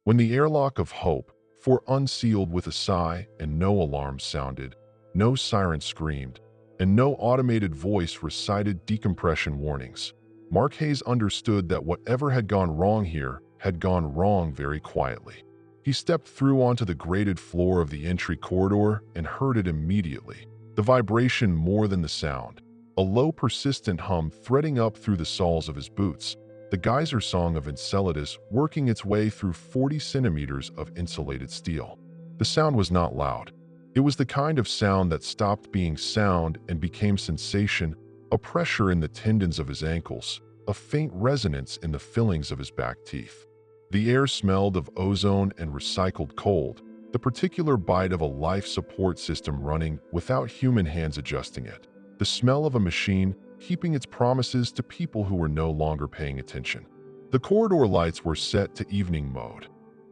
When the airlock of hope, for unsealed with a sigh and no alarm sounded, no siren screamed, and no automated voice recited decompression warnings, Mark Hayes understood that whatever had gone wrong here had gone wrong very quietly. He stepped through onto the grated floor of the entry corridor and heard it immediately. The vibration more than the sound. A low, persistent hum threading up through the soles of his boots. The geyser song of Enceladus working its way through 40 centimeters of insulated steel. The sound was not loud. It was the kind of sound that stopped being sound and became sensation, a pressure in the tendons of his ankles, a faint resonance in the fillings of his back teeth. The air smelled of ozone and recycled cold, the particular bite of a life support system running without human hands adjusting it. The smell of a machine keeping its promises to people who were no longer paying attention. The corridor lights were set to evening mode.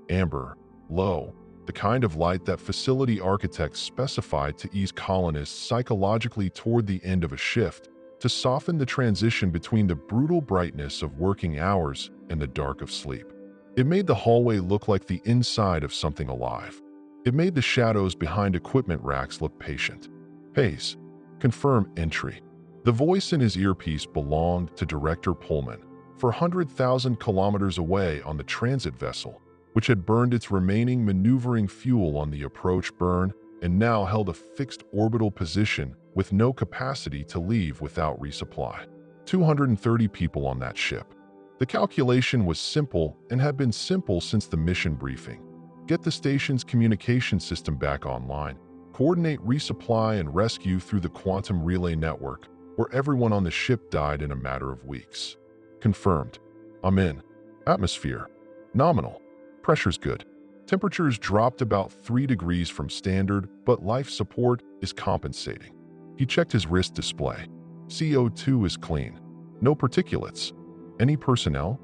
Amber, low, the kind of light that facility architects specified to ease colonists psychologically toward the end of a shift, to soften the transition between the brutal brightness of working hours and the dark of sleep. It made the hallway look like the inside of something alive. It made the shadows behind equipment racks look patient. Hayes, confirm entry. The voice in his earpiece belonged to Director Pullman, 400,000 kilometers away on the transit vessel, which had burned its remaining maneuvering fuel on the approach burn and now held a fixed orbital position with no capacity to leave without resupply. 230 people on that ship. The calculation was simple and had been simple since the mission briefing. Get the station's communication system back online, coordinate resupply and rescue through the quantum relay network, where everyone on the ship died in a matter of weeks. Confirmed. I'm in. Atmosphere. Nominal. Pressure's good. Temperatures dropped about 3 degrees from standard, but life support is compensating. He checked his wrist display. CO2 is clean. No particulates. Any personnel?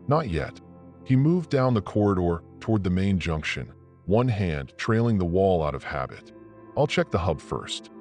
Not yet. He moved down the corridor toward the main junction, one hand trailing the wall out of habit. I'll check the hub first.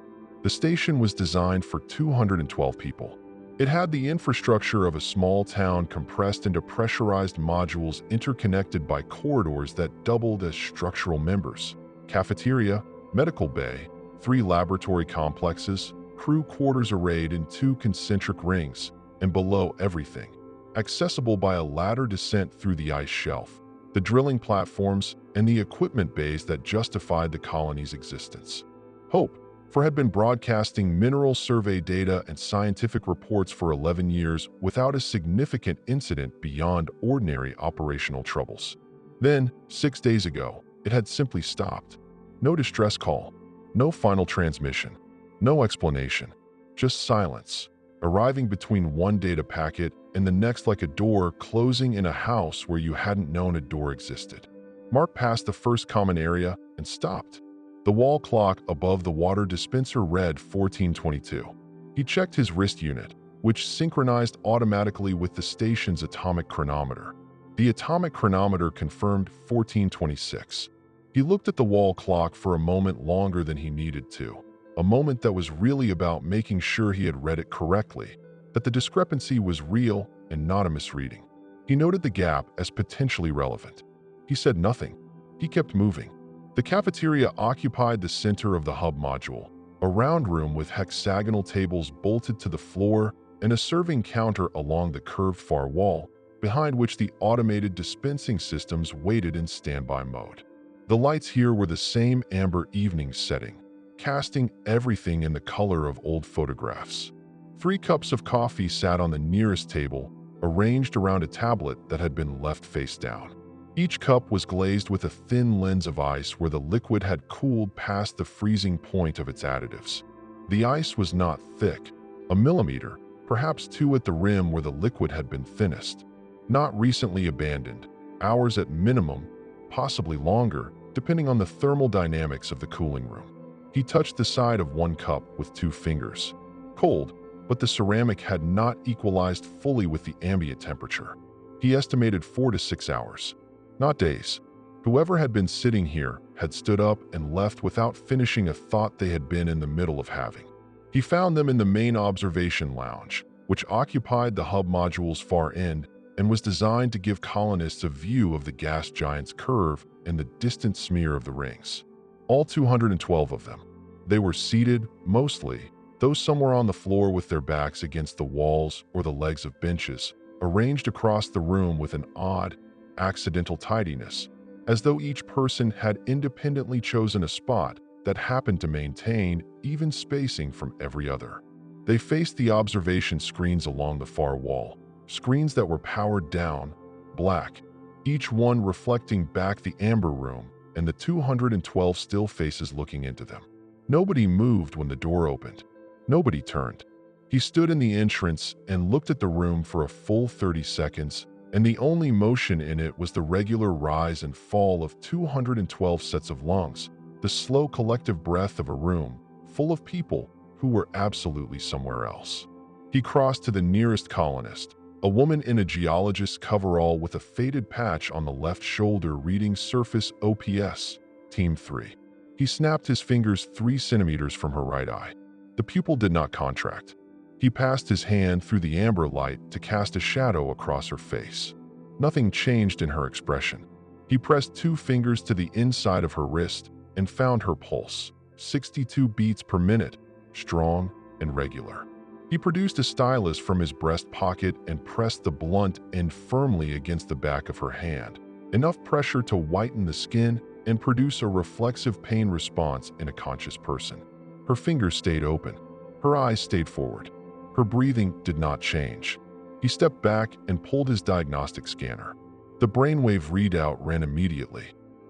The station was designed for 212 people. It had the infrastructure of a small town compressed into pressurized modules interconnected by corridors that doubled as structural members. Cafeteria, medical bay, 3 laboratory complexes, crew quarters arrayed in 2 concentric rings, and below everything, accessible by a ladder descent through the ice shelf, the drilling platforms, and the equipment bays that justified the colony's existence. Hope, for had been broadcasting mineral survey data and scientific reports for 11 years without a significant incident beyond ordinary operational troubles. Then, 6 days ago, it had simply stopped. No distress call, no final transmission, no explanation, just silence, arriving between one data packet and the next like a door closing in a house where you hadn't known a door existed. Mark passed the first common area and stopped. The wall clock above the water dispenser read 1422. He checked his wrist unit, which synchronized automatically with the station's atomic chronometer. The atomic chronometer confirmed 1426. He looked at the wall clock for a moment longer than he needed to, a moment that was really about making sure he had read it correctly, that the discrepancy was real and not a misreading. He noted the gap as potentially relevant. He said nothing. He kept moving. The cafeteria occupied the center of the hub module, a round room with hexagonal tables bolted to the floor and a serving counter along the curved far wall, behind which the automated dispensing systems waited in standby mode. The lights here were the same amber evening setting, casting everything in the color of old photographs. 3 cups of coffee sat on the nearest table, arranged around a tablet that had been left face down. Each cup was glazed with a thin lens of ice where the liquid had cooled past the freezing point of its additives. The ice was not thick, a millimeter, perhaps 2 at the rim where the liquid had been thinnest. Not recently abandoned, hours at minimum, possibly longer, depending on the thermal dynamics of the cooling room. He touched the side of one cup with 2 fingers. Cold, but the ceramic had not equalized fully with the ambient temperature. He estimated 4 to 6 hours. Not days. Whoever had been sitting here had stood up and left without finishing a thought they had been in the middle of having. He found them in the main observation lounge, which occupied the hub module's far end, and was designed to give colonists a view of the gas giant's curve and the distant smear of the rings. All 212 of them. They were seated, mostly, though some were on the floor with their backs against the walls or the legs of benches, arranged across the room with an odd, accidental tidiness, as though each person had independently chosen a spot that happened to maintain even spacing from every other. They faced the observation screens along the far wall, screens that were powered down, black, each one reflecting back the amber room and the 212 still faces looking into them. Nobody moved when the door opened. Nobody turned. He stood in the entrance and looked at the room for a full 30 seconds, and the only motion in it was the regular rise and fall of 212 sets of lungs, the slow collective breath of a room full of people who were absolutely somewhere else. He crossed to the nearest colonist, a woman in a geologist's coverall with a faded patch on the left shoulder reading Surface OPS, Team 3. He snapped his fingers 3 centimeters from her right eye. The pupil did not contract. He passed his hand through the amber light to cast a shadow across her face. Nothing changed in her expression. He pressed 2 fingers to the inside of her wrist and found her pulse, 62 beats per minute, strong and regular. He produced a stylus from his breast pocket and pressed the blunt end firmly against the back of her hand, enough pressure to whiten the skin and produce a reflexive pain response in a conscious person. Her fingers stayed open. Her eyes stayed forward. Her breathing did not change. He stepped back and pulled his diagnostic scanner. The brainwave readout ran immediately.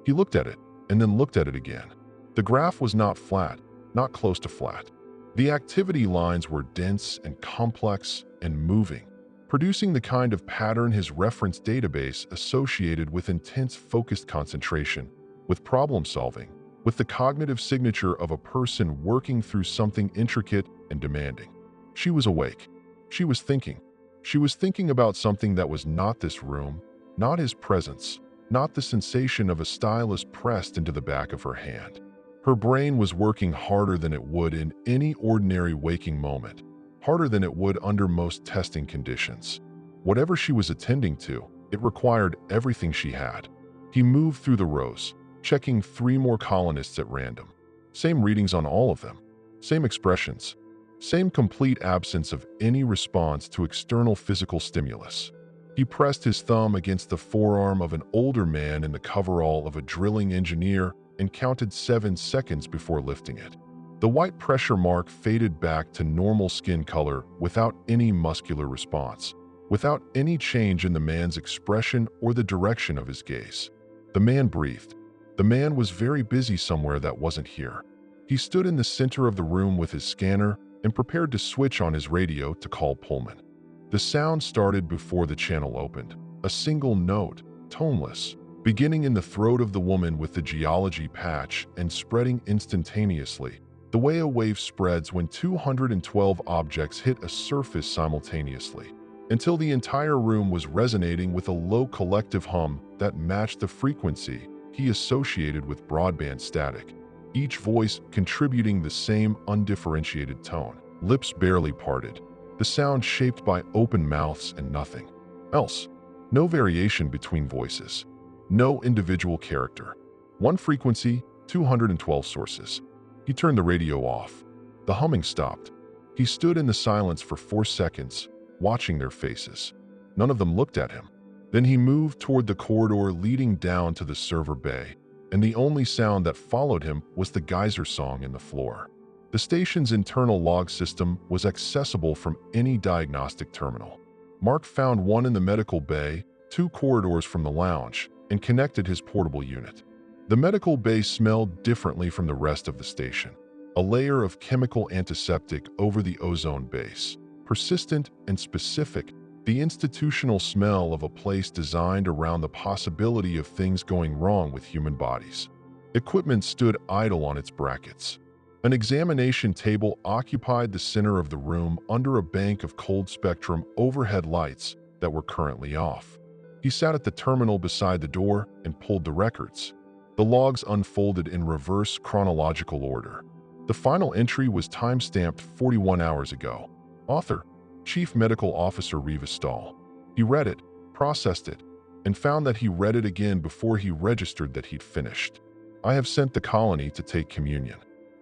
He looked at it and then looked at it again. The graph was not flat, not close to flat. The activity lines were dense and complex and moving, producing the kind of pattern his reference database associated with intense focused concentration, with problem solving, with the cognitive signature of a person working through something intricate and demanding. She was awake. She was thinking. She was thinking about something that was not this room, not his presence, not the sensation of a stylus pressed into the back of her hand. Her brain was working harder than it would in any ordinary waking moment, harder than it would under most testing conditions. Whatever she was attending to, it required everything she had. He moved through the rows, checking 3 more colonists at random. Same readings on all of them. Same expressions. Same complete absence of any response to external physical stimulus. He pressed his thumb against the forearm of an older man in the coverall of a drilling engineer and counted 7 seconds before lifting it. The white pressure mark faded back to normal skin color without any muscular response, without any change in the man's expression or the direction of his gaze. The man breathed. The man was very busy somewhere that wasn't here. He stood in the center of the room with his scanner and prepared to switch on his radio to call Pullman. The sound started before the channel opened, a single note, toneless, beginning in the throat of the woman with the geology patch and spreading instantaneously, the way a wave spreads when 212 objects hit a surface simultaneously, until the entire room was resonating with a low collective hum that matched the frequency he associated with broadband static, each voice contributing the same undifferentiated tone, lips barely parted, the sound shaped by open mouths and nothing else. No variation between voices. No individual character. One frequency, 212 sources. He turned the radio off. The humming stopped. He stood in the silence for 4 seconds, watching their faces. None of them looked at him. Then he moved toward the corridor leading down to the server bay, and the only sound that followed him was the geyser song in the floor. The station's internal log system was accessible from any diagnostic terminal. Mark found one in the medical bay, 2 corridors from the lounge, and connected his portable unit. The medical bay smelled differently from the rest of the station, a layer of chemical antiseptic over the ozone base, persistent and specific, the institutional smell of a place designed around the possibility of things going wrong with human bodies. Equipment stood idle on its brackets. An examination table occupied the center of the room under a bank of cold-spectrum overhead lights that were currently off. He sat at the terminal beside the door and pulled the records. The logs unfolded in reverse chronological order. The final entry was time-stamped 41 hours ago. Author, Chief Medical Officer Reva Stahl. He read it, processed it, and found that he read it again before he registered that he'd finished. I have sent the colony to take communion.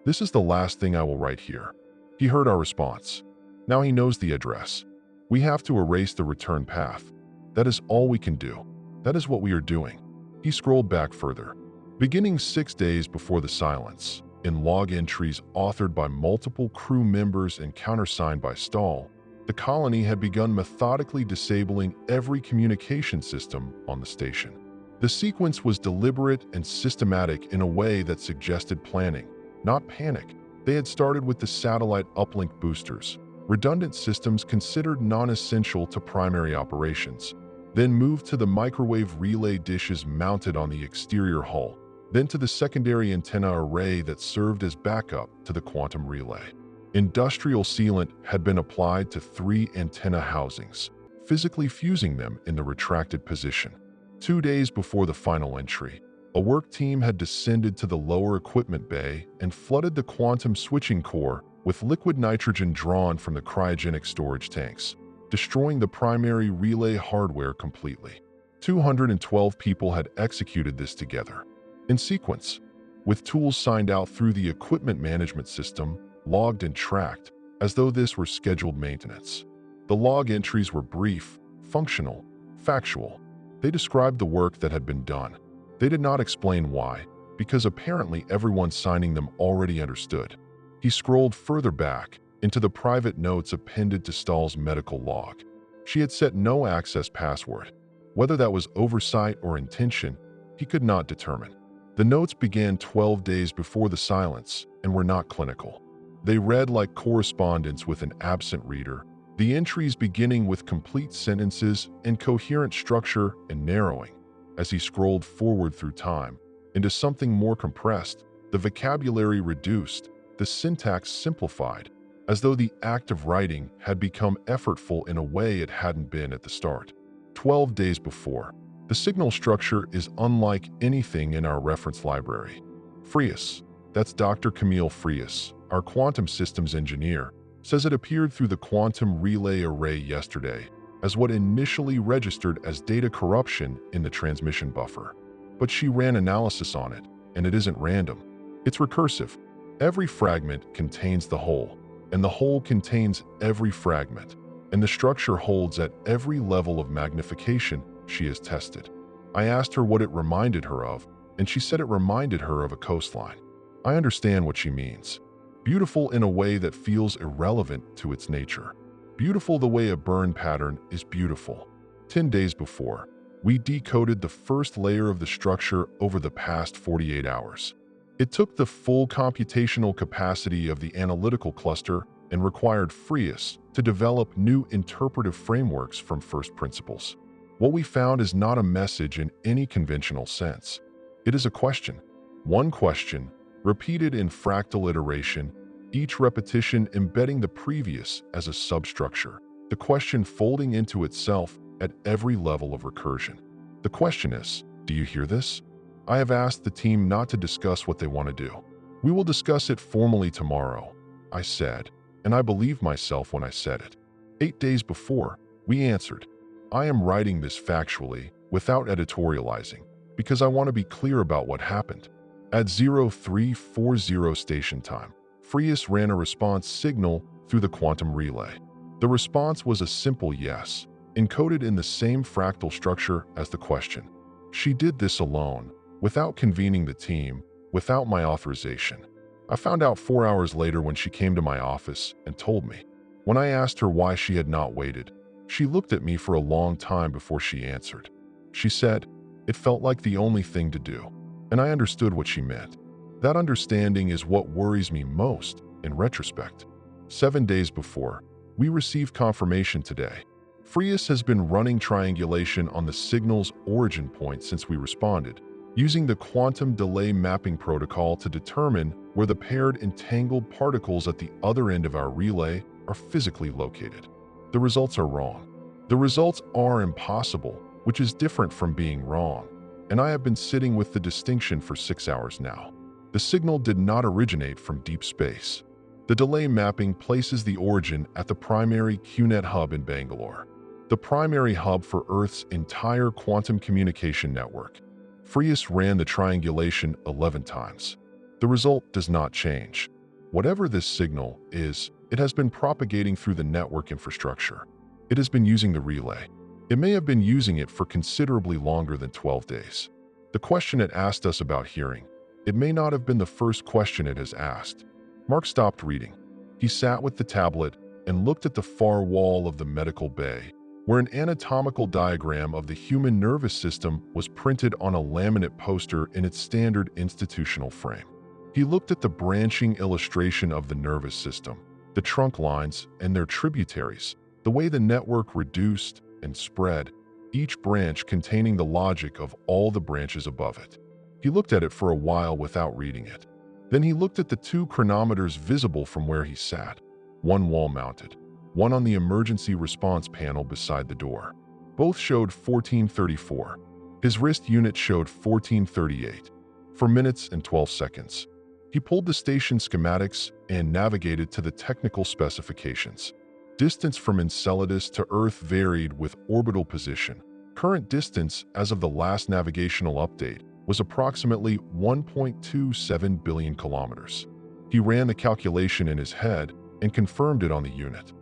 This is the last thing I will write here. He heard our response. Now he knows the address. We have to erase the return path. That is all we can do. That is what we are doing. He scrolled back further. Beginning 6 days before the silence, in log entries authored by multiple crew members and countersigned by Stahl, the colony had begun methodically disabling every communication system on the station. The sequence was deliberate and systematic in a way that suggested planning, not panic. They had started with the satellite uplink boosters, redundant systems considered non-essential to primary operations, then moved to the microwave relay dishes mounted on the exterior hull, then to the secondary antenna array that served as backup to the quantum relay. Industrial sealant had been applied to 3 antenna housings, physically fusing them in the retracted position. 2 days before the final entry, a work team had descended to the lower equipment bay and flooded the quantum switching core with liquid nitrogen drawn from the cryogenic storage tanks, destroying the primary relay hardware completely. 212 people had executed this together, in sequence, with tools signed out through the equipment management system, logged and tracked, as though this were scheduled maintenance. The log entries were brief, functional, factual. They described the work that had been done. They did not explain why, because apparently everyone signing them already understood. He scrolled further back into the private notes appended to Stahl's medical log. She had set no access password. Whether that was oversight or intention, he could not determine. The notes began 12 days before the silence and were not clinical. They read like correspondence with an absent reader, the entries beginning with complete sentences and coherent structure and narrowing. As he scrolled forward through time, into something more compressed, the vocabulary reduced, the syntax simplified, as though the act of writing had become effortful in a way it hadn't been at the start. 12 days before, the signal structure is unlike anything in our reference library. Frias, that's Dr. Camille Frias, our quantum systems engineer, says it appeared through the quantum relay array yesterday as what initially registered as data corruption in the transmission buffer. But she ran analysis on it, and it isn't random. It's recursive. Every fragment contains the whole, and the whole contains every fragment, and the structure holds at every level of magnification she has tested. I asked her what it reminded her of, and she said it reminded her of a coastline. I understand what she means. Beautiful in a way that feels irrelevant to its nature. Beautiful the way a burn pattern is beautiful. 10 days before, we decoded the first layer of the structure over the past 48 hours. It took the full computational capacity of the analytical cluster and required Frias to develop new interpretive frameworks from first principles. What we found is not a message in any conventional sense. It is a question. One question, repeated in fractal iteration, each repetition embedding the previous as a substructure, the question folding into itself at every level of recursion. The question is, do you hear this? I have asked the team not to discuss what they want to do. We will discuss it formally tomorrow, I said, and I believed myself when I said it. 8 days before, we answered, I am writing this factually, without editorializing, because I want to be clear about what happened. At 0340 station time, Frias ran a response signal through the quantum relay. The response was a simple yes, encoded in the same fractal structure as the question. She did this alone, without convening the team, without my authorization. I found out 4 hours later when she came to my office and told me. When I asked her why she had not waited, she looked at me for a long time before she answered. She said, it felt like the only thing to do, and I understood what she meant. That understanding is what worries me most in retrospect. 7 days before, we received confirmation today. Frias has been running triangulation on the signal's origin point since we responded, using the quantum delay mapping protocol to determine where the paired entangled particles at the other end of our relay are physically located. The results are wrong. The results are impossible, which is different from being wrong, and I have been sitting with the distinction for 6 hours now. The signal did not originate from deep space. The delay mapping places the origin at the primary QNet hub in Bangalore. the primary hub for Earth's entire quantum communication network. Frias ran the triangulation 11 times. The result does not change. Whatever this signal is, it has been propagating through the network infrastructure. It has been using the relay. It may have been using it for considerably longer than 12 days. The question it asked us about hearing, it may not have been the first question it has asked. Mark stopped reading. He sat with the tablet and looked at the far wall of the medical bay, where an anatomical diagram of the human nervous system was printed on a laminate poster in its standard institutional frame. He looked at the branching illustration of the nervous system, the trunk lines and their tributaries, the way the network reduced and spread, each branch containing the logic of all the branches above it. He looked at it for a while without reading it. Then he looked at the two chronometers visible from where he sat, one wall-mounted, one on the emergency response panel beside the door. Both showed 1434. His wrist unit showed 1438. For minutes and 12 seconds. He pulled the station schematics and navigated to the technical specifications. Distance from Enceladus to Earth varied with orbital position. Current distance as of the last navigational update was approximately 1.27 billion kilometers. He ran the calculation in his head and confirmed it on the unit.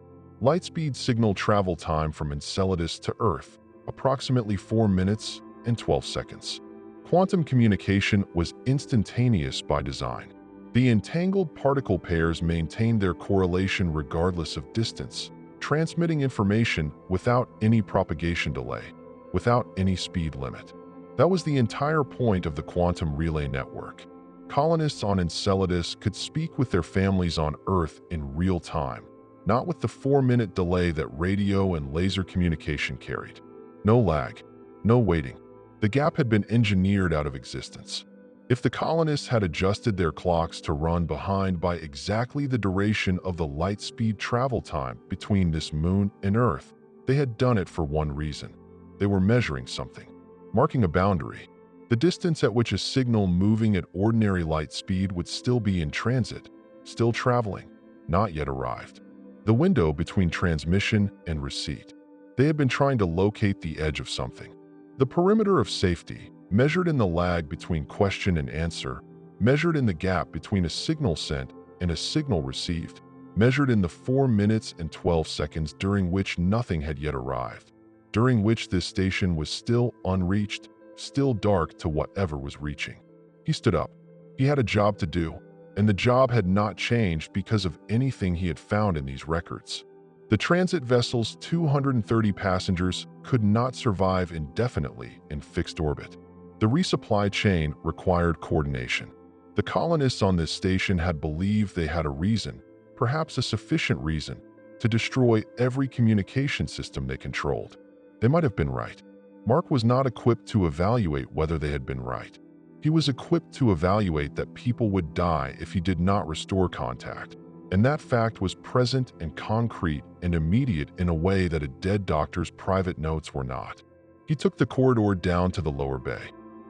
Lightspeed signal travel time from Enceladus to Earth, approximately 4 minutes and 12 seconds. Quantum communication was instantaneous by design. The entangled particle pairs maintained their correlation regardless of distance, transmitting information without any propagation delay, without any speed limit. That was the entire point of the quantum relay network. Colonists on Enceladus could speak with their families on Earth in real time, not with the 4-minute delay that radio and laser communication carried. No lag, no waiting. The gap had been engineered out of existence. If the colonists had adjusted their clocks to run behind by exactly the duration of the light speed travel time between this moon and Earth, they had done it for one reason. They were measuring something, marking a boundary. The distance at which a signal moving at ordinary light speed would still be in transit, still traveling, not yet arrived. The window between transmission and receipt. They had been trying to locate the edge of something. The perimeter of safety, measured in the lag between question and answer, measured in the gap between a signal sent and a signal received, measured in the 4 minutes and 12 seconds during which nothing had yet arrived, during which this station was still unreached, still dark to whatever was reaching. He stood up. He had a job to do, and the job had not changed because of anything he had found in these records. The transit vessel's 230 passengers could not survive indefinitely in fixed orbit. The resupply chain required coordination. The colonists on this station had believed they had a reason, perhaps a sufficient reason, to destroy every communication system they controlled. They might have been right. Mark was not equipped to evaluate whether they had been right. He was equipped to evaluate that people would die if he did not restore contact, and that fact was present and concrete and immediate in a way that a dead doctor's private notes were not. He took the corridor down to the lower bay.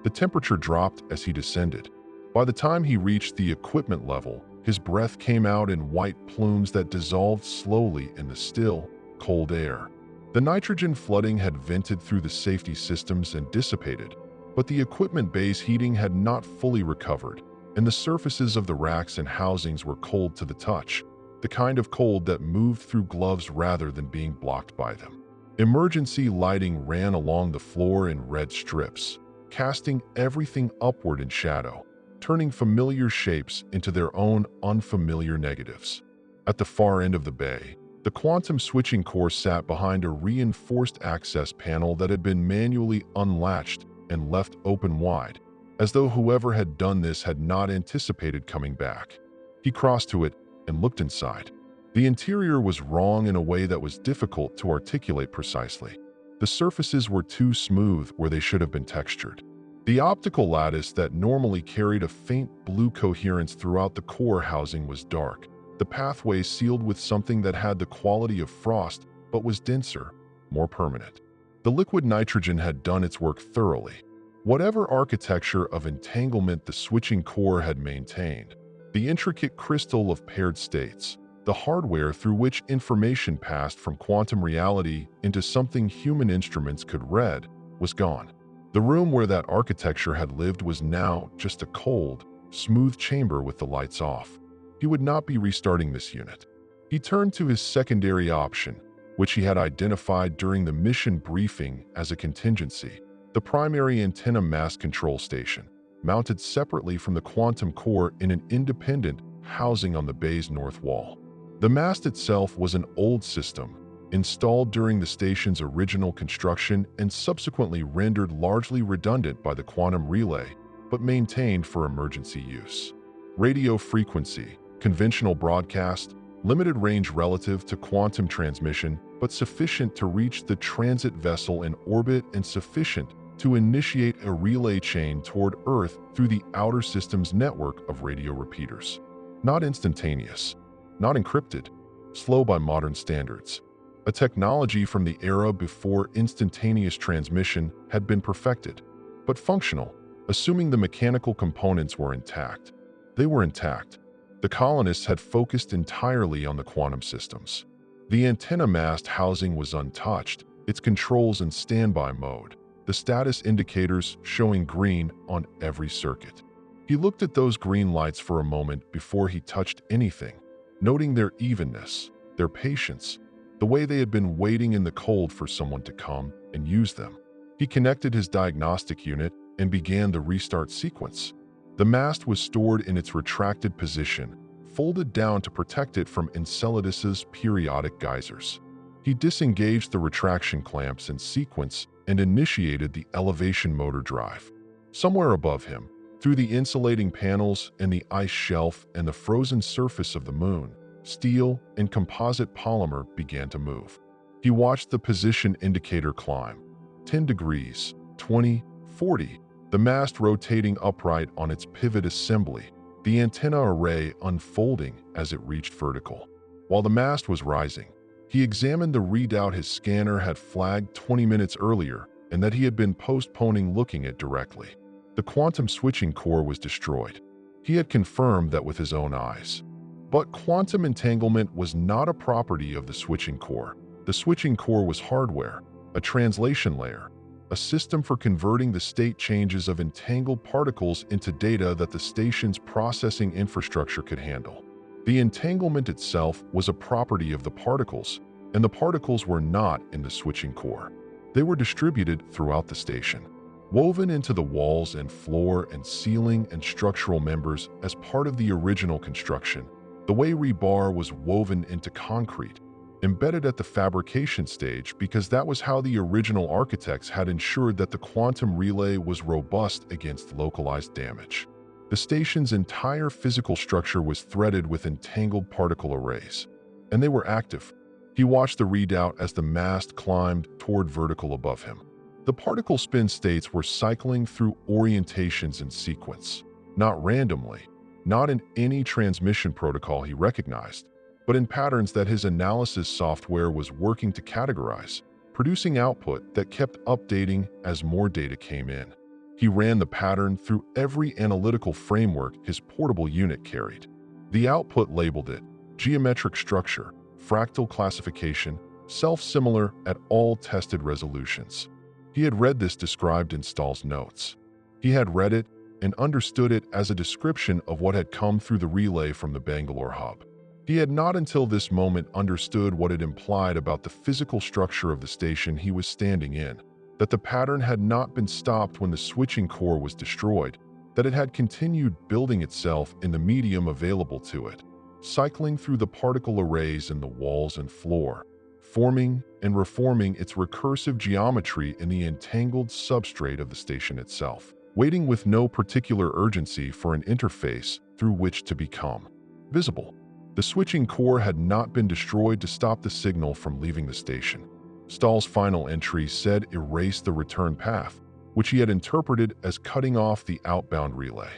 The temperature dropped as he descended. By the time he reached the equipment level, his breath came out in white plumes that dissolved slowly in the still, cold air. The nitrogen flooding had vented through the safety systems and dissipated, but the equipment bay's heating had not fully recovered, and the surfaces of the racks and housings were cold to the touch, the kind of cold that moved through gloves rather than being blocked by them. Emergency lighting ran along the floor in red strips, casting everything upward in shadow, turning familiar shapes into their own unfamiliar negatives. At the far end of the bay, the quantum switching core sat behind a reinforced access panel that had been manually unlatched and left open wide, as though whoever had done this had not anticipated coming back. He crossed to it and looked inside. The interior was wrong in a way that was difficult to articulate precisely. The surfaces were too smooth where they should have been textured. The optical lattice that normally carried a faint blue coherence throughout the core housing was dark, the pathway sealed with something that had the quality of frost but was denser, more permanent. The liquid nitrogen had done its work thoroughly. Whatever architecture of entanglement the switching core had maintained, the intricate crystal of paired states, The hardware through which information passed from quantum reality into something human instruments could read was gone. The room where that architecture had lived was now just a cold, smooth chamber with the lights off. He would not be restarting this unit. He turned to his secondary option, which he had identified during the mission briefing as a contingency: the primary antenna mast control station, mounted separately from the quantum core in an independent housing on the bay's north wall. The mast itself was an old system, installed during the station's original construction and subsequently rendered largely redundant by the quantum relay, but maintained for emergency use. Radio frequency, conventional broadcast, limited range relative to quantum transmission, but sufficient to reach the transit vessel in orbit and sufficient to initiate a relay chain toward Earth through the outer system's network of radio repeaters. Not instantaneous, not encrypted, slow by modern standards. A technology from the era before instantaneous transmission had been perfected, but functional, assuming the mechanical components were intact. They were intact. The colonists had focused entirely on the quantum systems. The antenna mast housing was untouched, its controls in standby mode, the status indicators showing green on every circuit. He looked at those green lights for a moment before he touched anything, noting their evenness, their patience, the way they had been waiting in the cold for someone to come and use them. He connected his diagnostic unit and began the restart sequence. The mast was stored in its retracted position, folded down to protect it from Enceladus's periodic geysers. He disengaged the retraction clamps in sequence and initiated the elevation motor drive. Somewhere above him, through the insulating panels and the ice shelf and the frozen surface of the moon, steel and composite polymer began to move. He watched the position indicator climb. 10 degrees, 20, 40, the mast rotating upright on its pivot assembly, the antenna array unfolding as it reached vertical. While the mast was rising, he examined the readout his scanner had flagged 20 minutes earlier and that he had been postponing looking at directly. The quantum switching core was destroyed. He had confirmed that with his own eyes. But quantum entanglement was not a property of the switching core. The switching core was hardware, a translation layer, a system for converting the state changes of entangled particles into data that the station's processing infrastructure could handle. The entanglement itself was a property of the particles, and the particles were not in the switching core. They were distributed throughout the station, woven into the walls and floor and ceiling and structural members as part of the original construction, the way rebar was woven into concrete, embedded at the fabrication stage because that was how the original architects had ensured that the quantum relay was robust against localized damage. The station's entire physical structure was threaded with entangled particle arrays, and they were active. He watched the readout as the mast climbed toward vertical above him. The particle spin states were cycling through orientations in sequence, not randomly, not in any transmission protocol he recognized, but in patterns that his analysis software was working to categorize, producing output that kept updating as more data came in. He ran the pattern through every analytical framework his portable unit carried. The output labeled it geometric structure, fractal classification, self-similar at all tested resolutions. He had read this described in Stahl's notes. He had read it and understood it as a description of what had come through the relay from the Bangalore hub. He had not until this moment understood what it implied about the physical structure of the station he was standing in, that the pattern had not been stopped when the switching core was destroyed, that it had continued building itself in the medium available to it, cycling through the particle arrays in the walls and floor, forming and reforming its recursive geometry in the entangled substrate of the station itself, waiting with no particular urgency for an interface through which to become visible. The switching core had not been destroyed to stop the signal from leaving the station. Stahl's final entry said erase the return path, which he had interpreted as cutting off the outbound relay.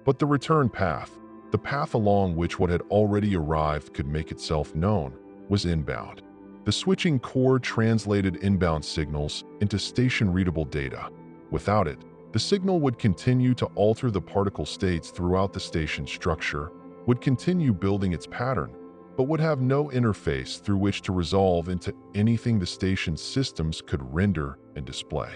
But the return path, the path along which what had already arrived could make itself known, was inbound. The switching core translated inbound signals into station-readable data. Without it, the signal would continue to alter the particle states throughout the station structure, would continue building its pattern, but would have no interface through which to resolve into anything the station's systems could render and display.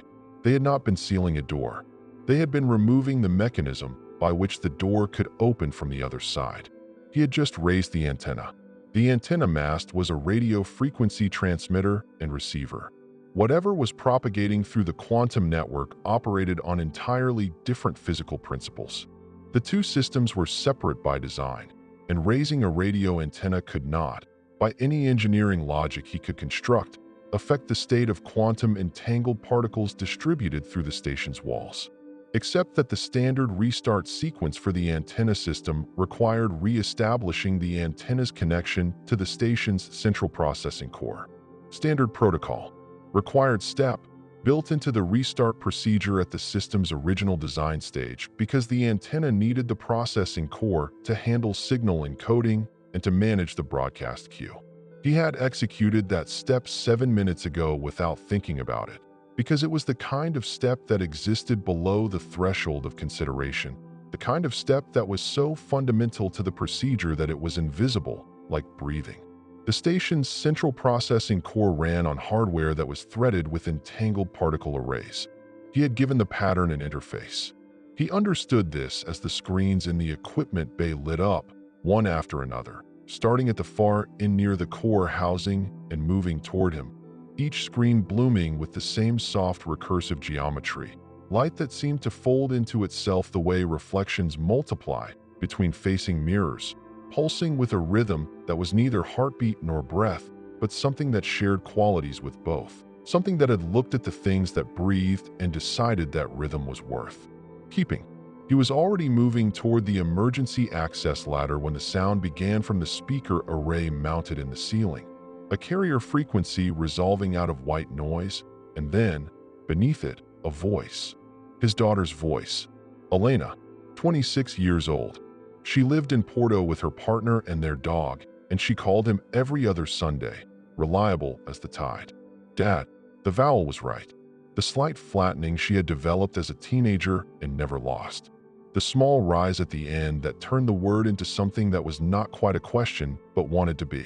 They had not been sealing a door. They had been removing the mechanism by which the door could open from the other side. He had just raised the antenna. The antenna mast was a radio frequency transmitter and receiver. Whatever was propagating through the quantum network operated on entirely different physical principles. The two systems were separate by design, and raising a radio antenna could not, by any engineering logic he could construct, affect the state of quantum entangled particles distributed through the station's walls. Except that the standard restart sequence for the antenna system required re-establishing the antenna's connection to the station's central processing core. Standard protocol. Required step, built into the restart procedure at the system's original design stage because the antenna needed the processing core to handle signal encoding and to manage the broadcast queue. He had executed that step 7 minutes ago without thinking about it, because it was the kind of step that existed below the threshold of consideration, the kind of step that was so fundamental to the procedure that it was invisible, like breathing. The station's central processing core ran on hardware that was threaded with entangled particle arrays. He had given the pattern an interface. He understood this as the screens in the equipment bay lit up, one after another, starting at the far end near the core housing and moving toward him, each screen blooming with the same soft recursive geometry, light that seemed to fold into itself the way reflections multiply between facing mirrors, pulsing with a rhythm that was neither heartbeat nor breath, but something that shared qualities with both, something that had looked at the things that breathed and decided that rhythm was worth keeping. He was already moving toward the emergency access ladder when the sound began from the speaker array mounted in the ceiling, a carrier frequency resolving out of white noise, and then, beneath it, a voice. His daughter's voice. Elena, 26 years old. She lived in Porto with her partner and their dog, and she called him every other Sunday, reliable as the tide. Dad, the vowel was right. The slight flattening she had developed as a teenager and never lost. The small rise at the end that turned the word into something that was not quite a question but wanted to be.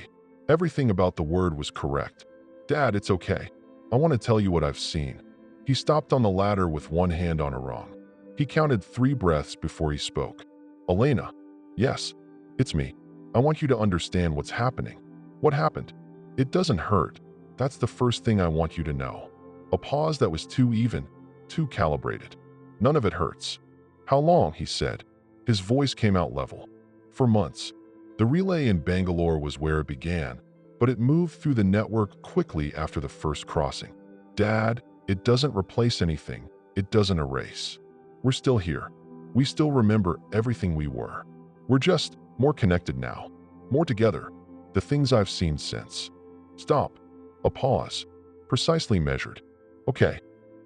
Everything about the word was correct. Dad, it's okay. I want to tell you what I've seen. He stopped on the ladder with one hand on her arm. He counted 3 breaths before he spoke. Elena. Yes, it's me. I want you to understand what's happening. What happened? It doesn't hurt. That's the first thing I want you to know. A pause that was too even, too calibrated. None of it hurts. How long? He said. His voice came out level. For months. The relay in Bangalore was where it began, but it moved through the network quickly after the first crossing. Dad, it doesn't replace anything. It doesn't erase. We're still here. We still remember everything we were. We're just more connected now, more together. The things I've seen since. Stop. A pause. Precisely measured. Okay.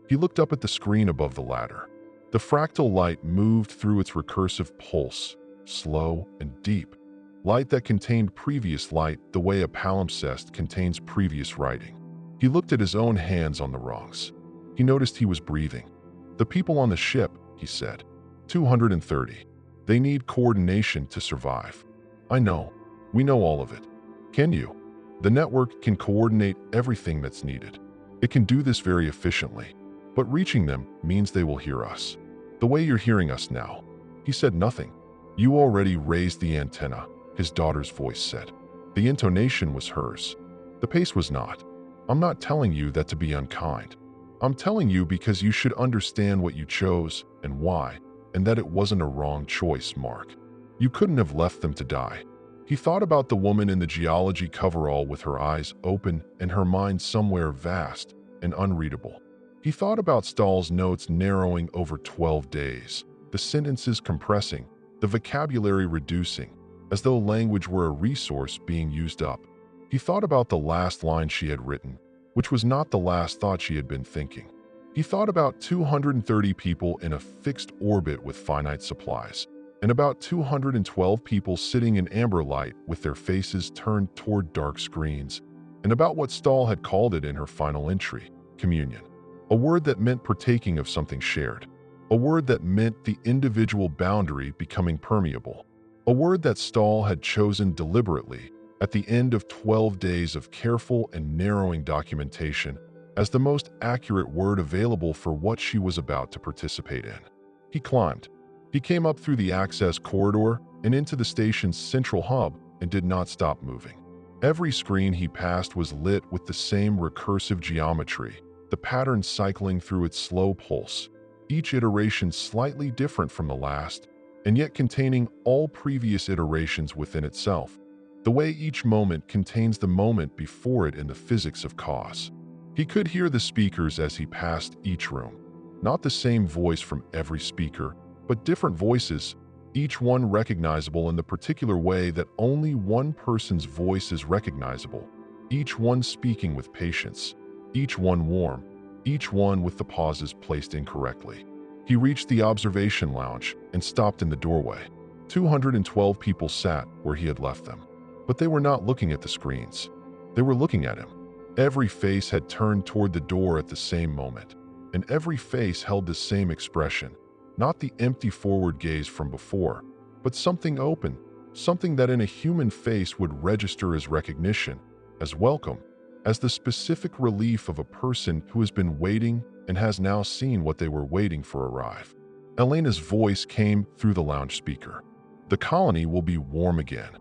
He looked up at the screen above the ladder. The fractal light moved through its recursive pulse, slow and deep. Light that contained previous light the way a palimpsest contains previous writing. He looked at his own hands on the rungs. He noticed he was breathing. The people on the ship, he said. 230. They need coordination to survive. I know. We know all of it. Can you? The network can coordinate everything that's needed. It can do this very efficiently. But reaching them means they will hear us. The way you're hearing us now. He said nothing. You already raised the antenna, his daughter's voice said. The intonation was hers. The pace was not. I'm not telling you that to be unkind. I'm telling you because you should understand what you chose and why, and that it wasn't a wrong choice, Mark. You couldn't have left them to die. He thought about the woman in the geology coverall with her eyes open and her mind somewhere vast and unreadable. He thought about Stahl's notes narrowing over 12 days, the sentences compressing, the vocabulary reducing, as though language were a resource being used up. He thought about the last line she had written, which was not the last thought she had been thinking. He thought about 230 people in a fixed orbit with finite supplies, and about 212 people sitting in amber light with their faces turned toward dark screens, and about what Stahl had called it in her final entry, communion. A word that meant partaking of something shared. A word that meant the individual boundary becoming permeable. A word that Stahl had chosen deliberately At the end of 12 days of careful and narrowing documentation, as the most accurate word available for what she was about to participate in. He climbed. He came up through the access corridor and into the station's central hub and did not stop moving. Every screen he passed was lit with the same recursive geometry, the pattern cycling through its slow pulse, each iteration slightly different from the last, and yet containing all previous iterations within itself, the way each moment contains the moment before it in the physics of cause. He could hear the speakers as he passed each room. Not the same voice from every speaker, but different voices, each one recognizable in the particular way that only one person's voice is recognizable, each one speaking with patience, each one warm, each one with the pauses placed incorrectly. He reached the observation lounge and stopped in the doorway. 212 people sat where he had left them. But they were not looking at the screens. They were looking at him. Every face had turned toward the door at the same moment, and every face held the same expression, not the empty forward gaze from before, but something open, something that in a human face would register as recognition, as welcome, as the specific relief of a person who has been waiting and has now seen what they were waiting for arrive. Elena's voice came through the lounge speaker. The colony will be warm again.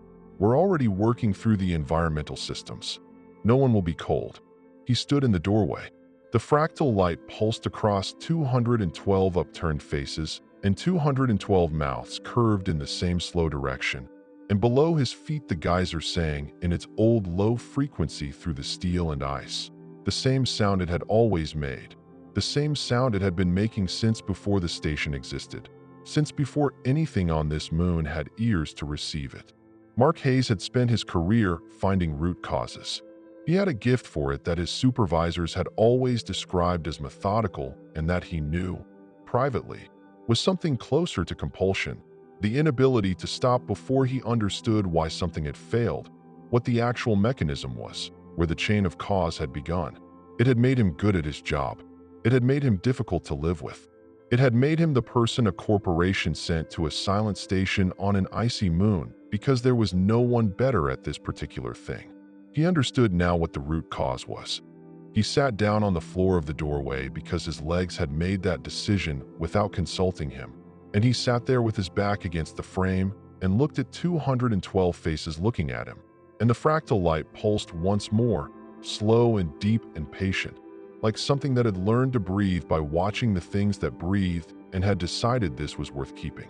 We're already working through the environmental systems. No one will be cold. He stood in the doorway. The fractal light pulsed across 212 upturned faces, and 212 mouths curved in the same slow direction, and below his feet the geyser sang in its old low frequency through the steel and ice. The same sound it had always made. The same sound it had been making since before the station existed, since before anything on this moon had ears to receive it. Mark Hayes had spent his career finding root causes. He had a gift for it that his supervisors had always described as methodical and that he knew, privately, was something closer to compulsion, the inability to stop before he understood why something had failed, what the actual mechanism was, where the chain of cause had begun. It had made him good at his job. It had made him difficult to live with. It had made him the person a corporation sent to a silent station on an icy moon because there was no one better at this particular thing. He understood now what the root cause was. He sat down on the floor of the doorway because his legs had made that decision without consulting him, and he sat there with his back against the frame and looked at 212 faces looking at him, and the fractal light pulsed once more, slow and deep and patient, like something that had learned to breathe by watching the things that breathed and had decided this was worth keeping.